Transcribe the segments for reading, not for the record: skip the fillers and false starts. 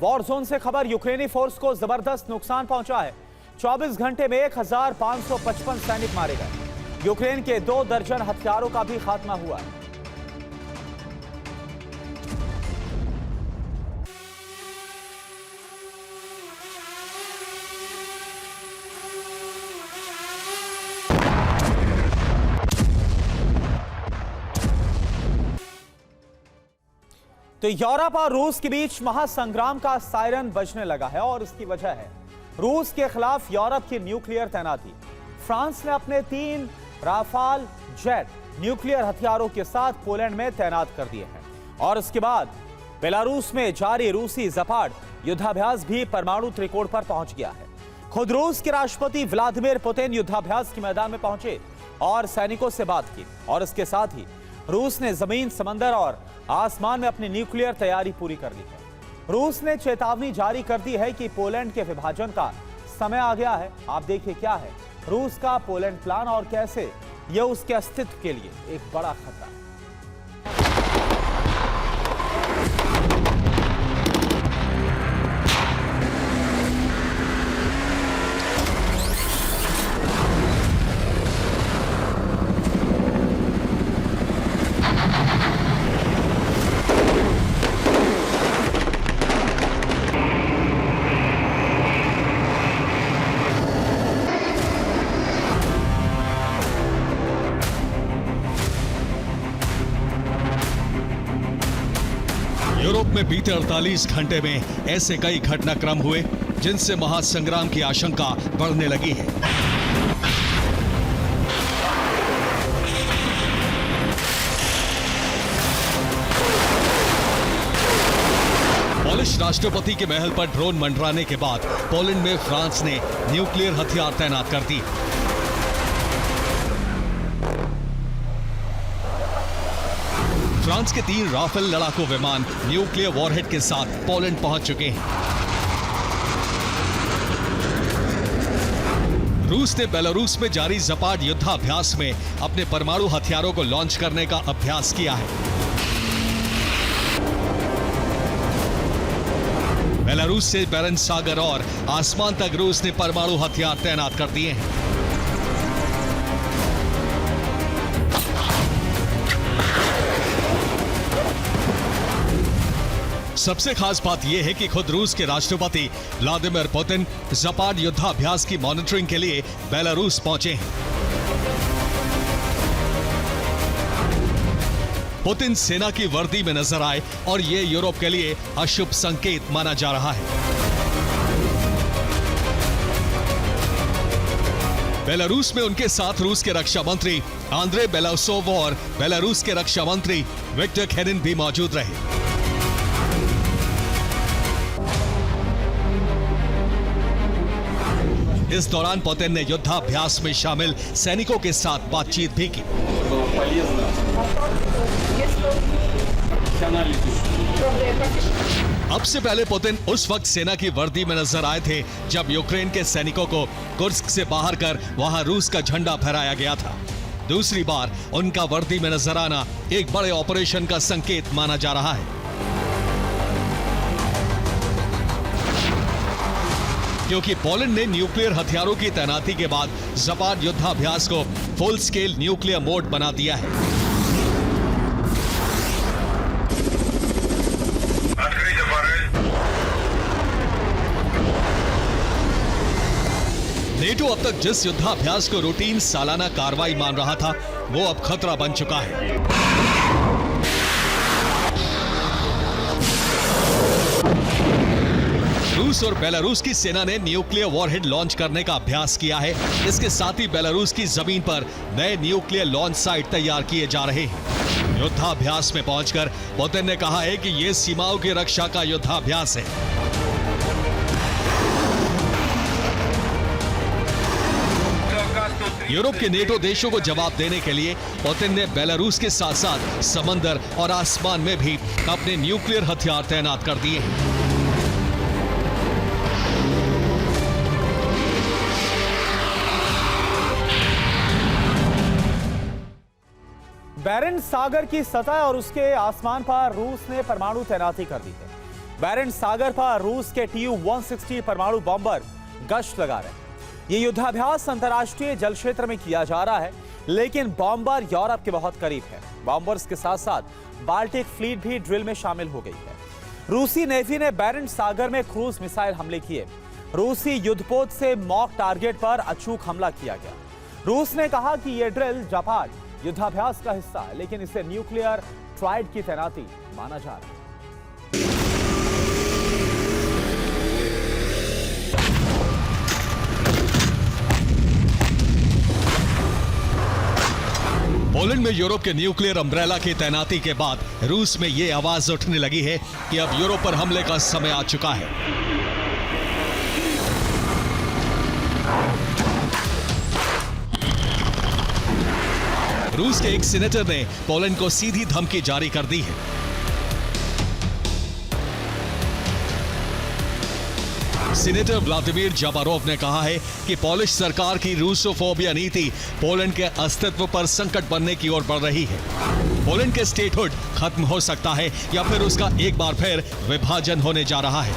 War zone से खबर, यूक्रेनी फोर्स को जबरदस्त नुकसान पहुंचा है। 24 घंटे में 1555 सैनिक मारे गए। यूक्रेन के 2 दर्जन हथियारों का भी खात्मा हुआ है। तो यूरोप और रूस के बीच महासंग्राम का सायरन बजने लगा है और इसकी वजह है रूस के खिलाफ यूरोप की न्यूक्लियर तैनाती। फ्रांस ने अपने 3 राफाल जेट न्यूक्लियर हथियारों के साथ पोलैंड में तैनात कर दिए हैं और इसके बाद बेलारूस में जारी रूसी ज़पाड युद्धाभ्यास भी परमाणु त्रिकोण पर पहुंच गया है। खुद रूस के राष्ट्रपति व्लादिमीर पुतिन युद्धाभ्यास के मैदान में पहुंचे और सैनिकों से बात की और इसके साथ ही रूस ने जमीन, समंदर और आसमान में अपनी न्यूक्लियर तैयारी पूरी कर ली है। रूस ने चेतावनी जारी कर दी है कि पोलैंड के विभाजन का समय आ गया है। आप देखिए क्या है रूस का पोलैंड प्लान और कैसे यह उसके अस्तित्व के लिए एक बड़ा खतरा है। यूरोप में बीते 48 घंटे में ऐसे कई घटनाक्रम हुए जिनसे महासंग्राम की आशंका बढ़ने लगी है। पोलिश राष्ट्रपति के महल पर ड्रोन मंडराने के बाद पोलैंड में फ्रांस ने न्यूक्लियर हथियार तैनात कर दी। फ्रांस के 3 राफेल लड़ाकू विमान न्यूक्लियर वॉरहेड के साथ पोलैंड पहुंच चुके हैं। रूस ने बेलारूस में जारी ज़पाड युद्धाभ्यास में अपने परमाणु हथियारों को लॉन्च करने का अभ्यास किया है। बेलारूस से बैरन सागर और आसमान तक रूस ने परमाणु हथियार तैनात कर दिए हैं। सबसे खास बात यह है कि खुद रूस के राष्ट्रपति व्लादिमीर पुतिन ज़पाड युद्धाभ्यास की मॉनिटरिंग के लिए बेलारूस पहुंचे हैं। पुतिन सेना की वर्दी में नजर आए और यह यूरोप के लिए अशुभ संकेत माना जा रहा है। बेलारूस में उनके साथ रूस के रक्षा मंत्री आंद्रे बेलाउसोव और बेलारूस के रक्षा मंत्री विक्टर खेनिन भी मौजूद रहे। इस दौरान पुतिन ने युद्धाभ्यास में शामिल सैनिकों के साथ बातचीत भी की। अब से पहले पुतिन उस वक्त सेना की वर्दी में नजर आए थे जब यूक्रेन के सैनिकों को कुर्स्क से बाहर कर वहां रूस का झंडा फहराया गया था। दूसरी बार उनका वर्दी में नजर आना एक बड़े ऑपरेशन का संकेत माना जा रहा है, क्योंकि पोलैंड ने न्यूक्लियर हथियारों की तैनाती के बाद ज़पाड युद्धाभ्यास को फुल स्केल न्यूक्लियर मोड बना दिया है। नेटो अब तक जिस युद्धाभ्यास को रूटीन सालाना कार्रवाई मान रहा था वो अब खतरा बन चुका है। रूस और बेलारूस की सेना ने न्यूक्लियर वॉरहेड लॉन्च करने का अभ्यास किया है। इसके साथ ही बेलारूस की जमीन पर नए न्यूक्लियर लॉन्च साइट तैयार किए जा रहे हैं। युद्धाभ्यास में पहुंचकर पुतिन ने कहा है कि यह सीमाओं की रक्षा का युद्धाभ्यास है। यूरोप के नेटो देशों को जवाब देने के लिए पुतिन ने बेलारूस के साथ साथ समंदर और आसमान में भी अपने न्यूक्लियर हथियार तैनात कर दिए हैं। बैरन सागर की सतह और उसके आसमान पर रूस ने परमाणु तैनाती कर दी है। बैरेंट सागर पर रूस के Tu-160 परमाणु बॉम्बर गश्त लगा रहे हैं। ये युद्धाभ्यास अंतर्राष्ट्रीय जल क्षेत्र में किया जा रहा है, लेकिन बॉम्बर यूरोप के बहुत करीब है। बॉम्बर्स के साथ साथ बाल्टिक फ्लीट भी ड्रिल में शामिल हो गई है। रूसी नेवी ने बैरेंट सागर में क्रूज मिसाइल हमले किए। रूसी युद्धपोत से मॉक टारगेट पर अचूक हमला किया गया। रूस ने कहा कि यह ड्रिल जापान युद्धाभ्यास का हिस्सा है, लेकिन इसे न्यूक्लियर ट्राइड की तैनाती माना जा रहा है। पोलैंड में यूरोप के न्यूक्लियर अम्ब्रेला की तैनाती के बाद रूस में यह आवाज उठने लगी है कि अब यूरोप पर हमले का समय आ चुका है। रूस के एक सीनेटर ने पोलैंड को सीधी धमकी जारी कर दी है। सीनेटर व्लादिमीर जाबारोव ने कहा है कि पोलिश सरकार की रूसोफोबिया नीति पोलैंड के अस्तित्व पर संकट बनने की ओर बढ़ रही है। पोलैंड के स्टेटहुड खत्म हो सकता है या फिर उसका एक बार फिर विभाजन होने जा रहा है।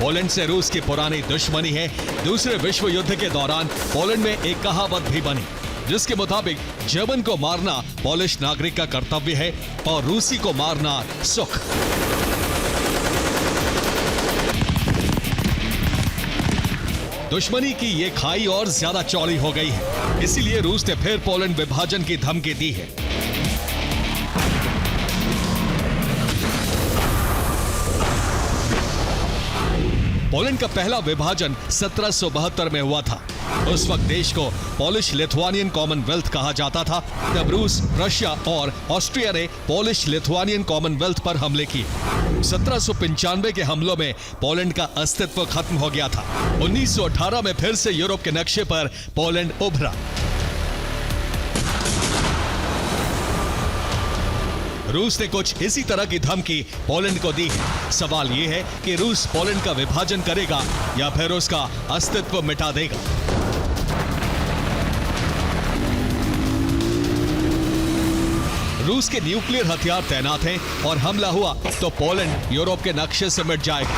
पोलैंड से रूस की पुरानी दुश्मनी है। दूसरे विश्व युद्ध के दौरान पोलैंड में एक कहावत भी बनी, जिसके मुताबिक जर्मन को मारना पोलिश नागरिक का कर्तव्य है और रूसी को मारना सुख। दुश्मनी की ये खाई और ज्यादा चौड़ी हो गई है, इसीलिए रूस ने फिर पोलैंड विभाजन की धमकी दी है। पोलैंड का पहला विभाजन 1772 में हुआ था। उस वक्त देश को पोलिश लिथुआनियन कॉमनवेल्थ कहा जाता था। तब रूस, रशिया और ऑस्ट्रिया ने पोलिश लिथुआनियन कॉमनवेल्थ पर हमले किए। 1795 के हमलों में पोलैंड का अस्तित्व खत्म हो गया था। 1918 में फिर से यूरोप के नक्शे पर पोलैंड उभरा। रूस ने कुछ इसी तरह की धमकी पोलैंड को दी है। सवाल यह है कि रूस पोलैंड का विभाजन करेगा या फिर उसका अस्तित्व मिटा देगा। रूस के न्यूक्लियर हथियार तैनात हैं और हमला हुआ तो पोलैंड यूरोप के नक्शे से मिट जाएगा।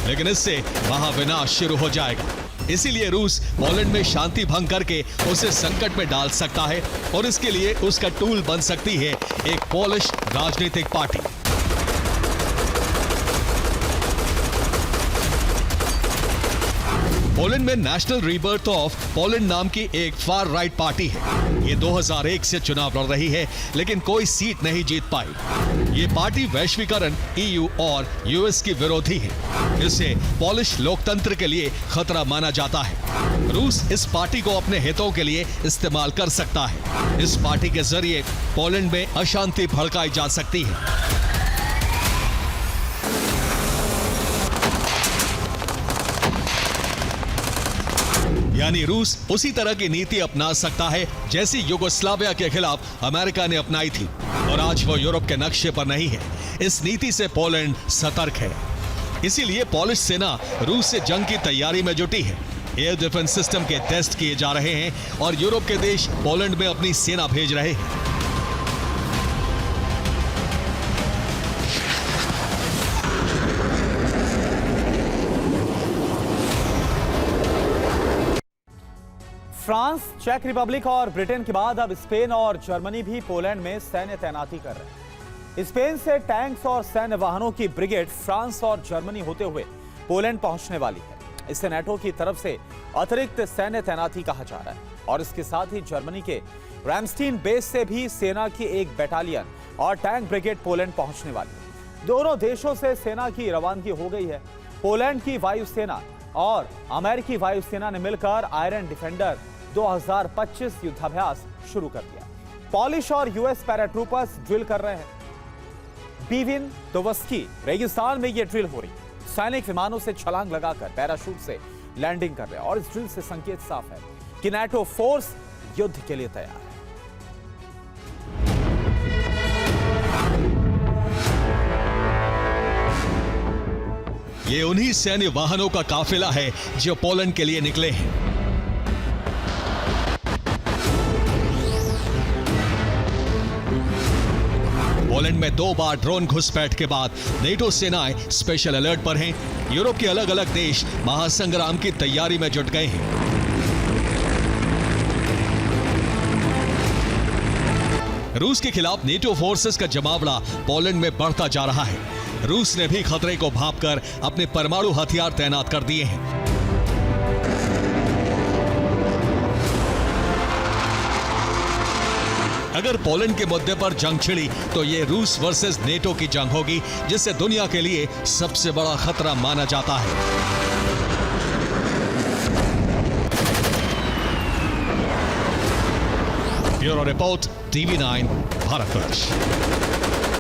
लेकिन इससे महाविनाश शुरू हो जाएगा। इसीलिए रूस पोलैंड में शांति भंग करके उसे संकट में डाल सकता है और इसके लिए उसका टूल बन सकती है एक पोलिश राजनीतिक पार्टी। पोलैंड में नेशनल रीबर्थ ऑफ पोलैंड नाम की एक फार राइट पार्टी है। ये 2001 से चुनाव लड़ रही है, लेकिन कोई सीट नहीं जीत पाई। ये पार्टी वैश्वीकरण, EU और US की विरोधी है। इसे पोलिश लोकतंत्र के लिए खतरा माना जाता है। रूस इस पार्टी को अपने हितों के लिए इस्तेमाल कर सकता है। इस पार्टी के जरिए पोलैंड में अशांति भड़काई जा सकती है। यानी रूस उसी तरह की नीति अपना सकता है जैसी युगोस्लाविया के खिलाफ अमेरिका ने अपनाई थी, और आज वो यूरोप के नक्शे पर नहीं है। इस नीति से पोलैंड सतर्क है। इसीलिए पोलिश सेना रूस से जंग की तैयारी में जुटी है। एयर डिफेंस सिस्टम के टेस्ट किए जा रहे हैं और यूरोप के देश पोलैंड में अपनी सेना भेज रहे हैं। फ्रांस, चेक रिपब्लिक और ब्रिटेन के बाद अब स्पेन और जर्मनी भी पोलैंड में सैन्य तैनाती कर रहे हैं। स्पेन से टैंक्स और सैन्य वाहनों की ब्रिगेड फ्रांस और जर्मनी होते हुए पोलैंड पहुंचने वाली है। इसे नेटो की तरफ से अतिरिक्त सैन्य तैनाती कहा जा रहा है और इसके साथ ही जर्मनी के रैमस्टीन बेस से भी सेना की एक बटालियन और टैंक ब्रिगेड पोलैंड पहुंचने वाली है। दोनों देशों से सेना की रवानगी हो गई है। पोलैंड की वायुसेना और अमेरिकी वायुसेना ने मिलकर आयरन डिफेंडर 2025 युद्धाभ्यास शुरू कर दिया। पॉलिश और US पैराट्रूपर्स ड्रिल कर रहे हैं। बीविन दोवस्की रेगिस्तान में यह ड्रिल हो रही है। सैनिक विमानों से छलांग लगाकर पैराशूट से लैंडिंग कर रहे हैं और इस ड्रिल से संकेत साफ है कि नाटो फोर्स युद्ध के लिए तैयार है। ये उन्हीं सैन्य वाहनों का काफिला है जो पोलैंड के लिए निकले हैं। पोलैंड में 2 बार ड्रोन घुसपैठ के बाद नेटो सेनाएं स्पेशल अलर्ट पर हैं। यूरोप के अलग अलग देश महासंग्राम की तैयारी में जुट गए हैं। रूस के खिलाफ नेटो फोर्सेस का जमावड़ा पोलैंड में बढ़ता जा रहा है। रूस ने भी खतरे को भांपकर अपने परमाणु हथियार तैनात कर दिए हैं। अगर पोलैंड के मुद्दे पर जंग छिड़ी तो ये रूस वर्सेस नेटो की जंग होगी, जिससे दुनिया के लिए सबसे बड़ा खतरा माना जाता है। Bureau report, TV9 Bharatvarsh.